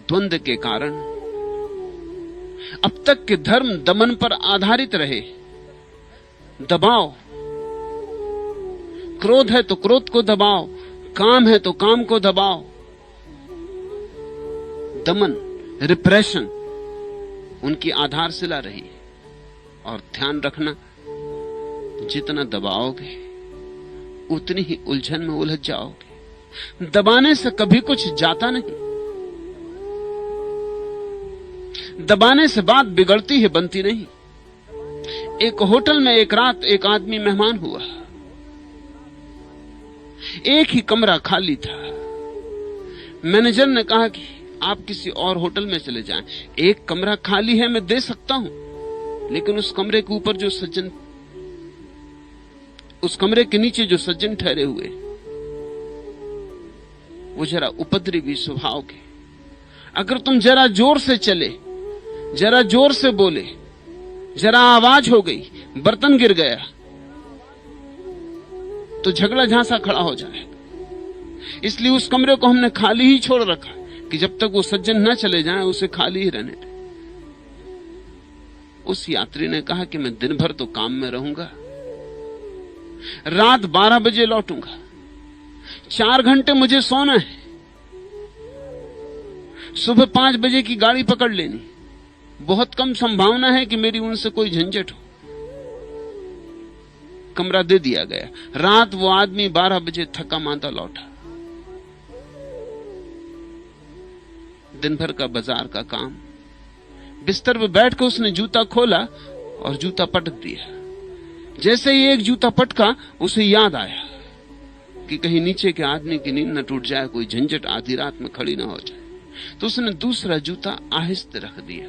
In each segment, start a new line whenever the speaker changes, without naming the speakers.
द्वंद्व के कारण। अब तक के धर्म दमन पर आधारित रहे, दबाओ। क्रोध है तो क्रोध को दबाओ, काम है तो काम को दबाओ। दमन, रिप्रेशन उनकी आधारशिला रही। और ध्यान रखना, जितना दबाओगे उतनी ही उलझन में उलझ जाओगे। दबाने से कभी कुछ जाता नहीं, दबाने से बात बिगड़ती है, बनती नहीं। एक होटल में एक रात एक आदमी मेहमान हुआ। एक ही कमरा खाली था। मैनेजर ने कहा कि आप किसी और होटल में चले जाएं, एक कमरा खाली है, मैं दे सकता हूं, लेकिन उस कमरे के ऊपर जो सज्जन, उस कमरे के नीचे जो सज्जन ठहरे हुए, वो जरा उपद्रवी स्वभाव के। अगर तुम जरा जोर से चले, जरा जोर से बोले, जरा आवाज हो गई, बर्तन गिर गया, तो झगड़ा झांसा खड़ा हो जाएगा। इसलिए उस कमरे को हमने खाली ही छोड़ रखा कि जब तक वो सज्जन न चले जाएं उसे खाली ही रहने दें। उस यात्री ने कहा कि मैं दिन भर तो काम में रहूंगा, रात 12 बजे लौटूंगा, 4 घंटे मुझे सोना है, सुबह 5 बजे की गाड़ी पकड़ लेनी, बहुत कम संभावना है कि मेरी उनसे कोई झंझट हो। कमरा दे दिया गया। रात वो आदमी 12 बजे थका मांदा लौटा। दिन भर का बाजार का काम, बिस्तर पर बैठकर उसने जूता खोला और जूता पटक दिया। जैसे ही एक जूता पटका, उसे याद आया कि कहीं नीचे के आदमी की नींद न टूट जाए, कोई झंझट आधी रात में खड़ी न हो जाए। तो उसने दूसरा जूता आहिस्ते रख दिया,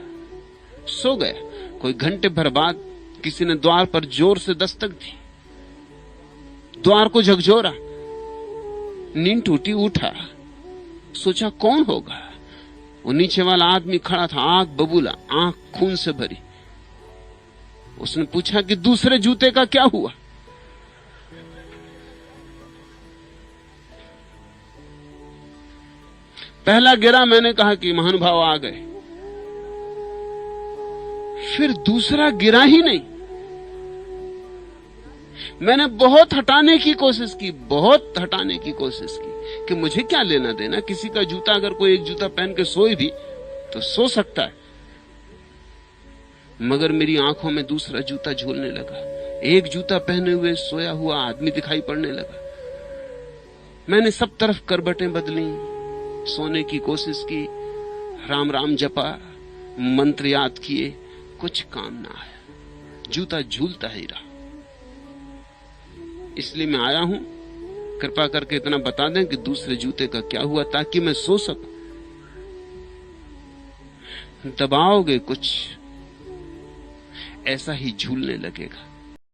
सो गया। कोई घंटे भर बाद किसी ने द्वार पर जोर से दस्तक दी, द्वार को झकझोरा, नींद टूटी, उठा, सोचा कौन होगा। वो नीचे वाला आदमी खड़ा था, आंख बबूला, आंख खून से भरी। उसने पूछा कि दूसरे जूते का क्या हुआ। पहला गिरा, मैंने कहा कि महानुभाव आ गए। फिर दूसरा गिरा ही नहीं। मैंने बहुत हटाने की कोशिश की, बहुत हटाने की कोशिश की कि मुझे क्या लेना देना, किसी का जूता, अगर कोई एक जूता पहन के सोए भी तो सो सकता है। मगर मेरी आंखों में दूसरा जूता झूलने लगा। एक जूता पहने हुए सोया हुआ आदमी दिखाई पड़ने लगा। मैंने सब तरफ करबटें बदली, सोने की कोशिश की, राम राम जपा, मंत्र याद किए, कुछ काम ना आया। जूता झूलता ही रहा। इसलिए मैं आया हूं, कृपा करके इतना बता दें कि दूसरे जूते का क्या हुआ, ताकि मैं सो सकूं। दबाओगे कुछ, ऐसा ही झूलने लगेगा।